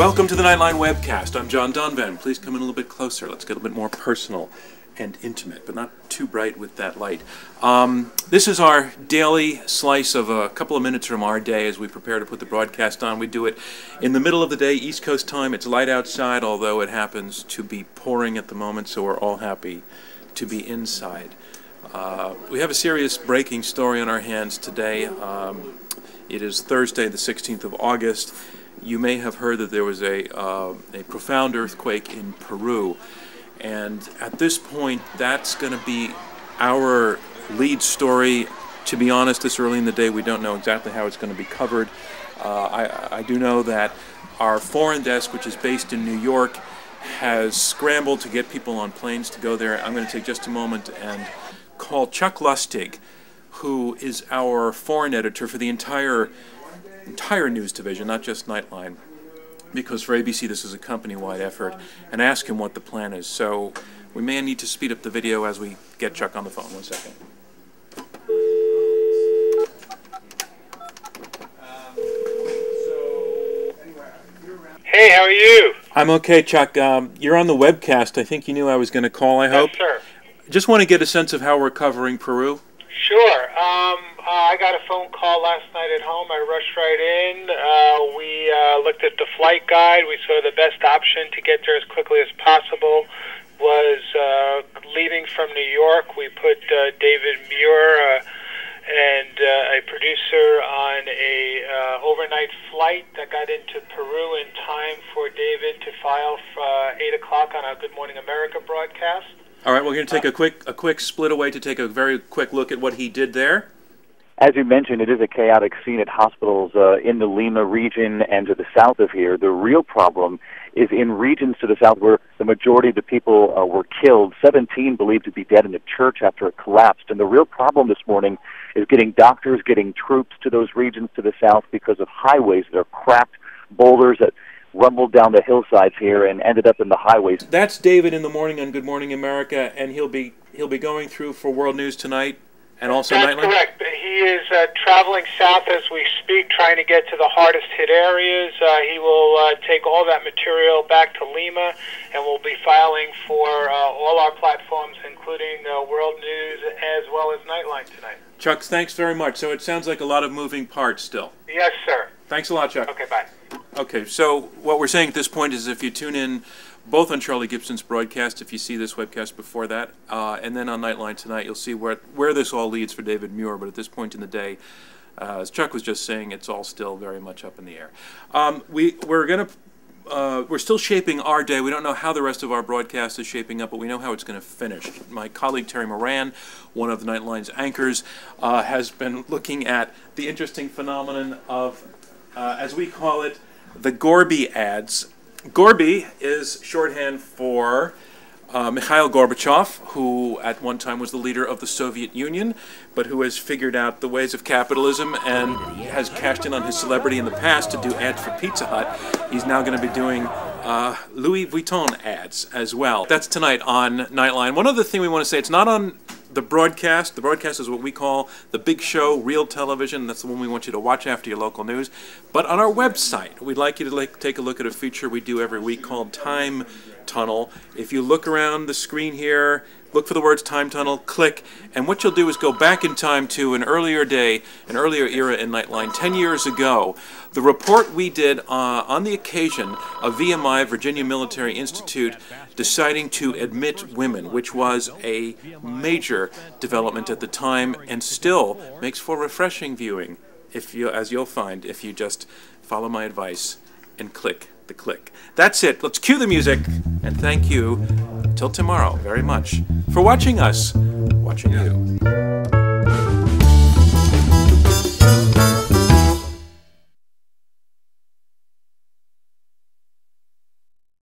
Welcome to the Nightline Webcast. I'm John Donvan. Please come in a little bit closer. Let's get a bit more personal and intimate, but not too bright with that light. This is our daily slice of a couple of minutes from our day as we prepare to put the broadcast on. We do it in the middle of the day, East Coast time. It's light outside, although it happens to be pouring at the moment, so we're all happy to be inside. We have a serious breaking story on our hands today. It is Thursday, the 16th of August. You may have heard that there was a profound earthquake in Peru. And at this point, that's going to be our lead story. To be honest, this early in the day, we don't know exactly how it's going to be covered. I do know that our foreign desk, which is based in New York, has scrambled to get people on planes to go there. I'm going to take just a moment and call Chuck Lustig, who is our foreign editor for the entire news division, not just Nightline, because for ABC this is a company-wide effort, and ask him what the plan is. So we may need to speed up the video as we get Chuck on the phone. 1 second. Hey, how are you? I'm okay, Chuck. You're on the webcast. I think you knew I was going to call, I hope. Yes, sir. Just want to get a sense of how we're covering Peru. Sure. I got a phone call last night at home. I rushed right in. We looked at the flight guide. We saw the best option to get there as quickly as possible was leaving from New York. We put David Muir and a producer on a overnight flight that got into Peru in time for David to file for 8 o'clock on our Good Morning America broadcast. All right, we're going to take a quick split away to take a very quick look at what he did there. As you mentioned, it is a chaotic scene at hospitals in the Lima region and to the south of here. The real problem is in regions to the south where the majority of the people were killed, 17 believed to be dead in a church after it collapsed. And the real problem this morning is getting doctors, getting troops to those regions to the south because of highways that are cracked, boulders that rumbled down the hillsides here and ended up in the highways. That's David in the morning on Good Morning America, and he'll be going through for World News Tonight and also Nightline. That's correct. He is traveling south as we speak, trying to get to the hardest hit areas. He will take all that material back to Lima, and we'll be filing for all our platforms, including World News as well as Nightline tonight. Chuck, thanks very much. So it sounds like a lot of moving parts still. Yes, sir. Thanks a lot, Chuck. Okay, bye. Okay, so what we're saying at this point is if you tune in both on Charlie Gibson's broadcast, if you see this webcast before that, and then on Nightline tonight, you'll see where this all leads for David Muir. But at this point in the day, as Chuck was just saying, it's all still very much up in the air. We're still shaping our day. We don't know how the rest of our broadcast is shaping up, but we know how it's going to finish. My colleague Terry Moran, one of the Nightline's anchors, has been looking at the interesting phenomenon of, as we call it, the Gorby ads. Gorby is shorthand for Mikhail Gorbachev, who at one time was the leader of the Soviet Union, but who has figured out the ways of capitalism and has cashed in on his celebrity in the past to do ads for Pizza Hut. He's now going to be doing Louis Vuitton ads as well. That's tonight on Nightline. One other thing we want to say, it's not on the broadcast. The broadcast is what we call the big show, real television. That's the one we want you to watch after your local news. But on our website, we'd like you to take a look at a feature we do every week called Time Tunnel. If you look around the screen here, look for the words Time Tunnel, click, and what you'll do is go back in time to an earlier day, an earlier era in Nightline, 10 years ago. The report we did on the occasion of VMI, Virginia Military Institute, deciding to admit women, which was a major development at the time and still makes for refreshing viewing, as you'll find if you just follow my advice and click the click. That's it. Let's cue the music, and thank you till tomorrow very much for watching us, watching you.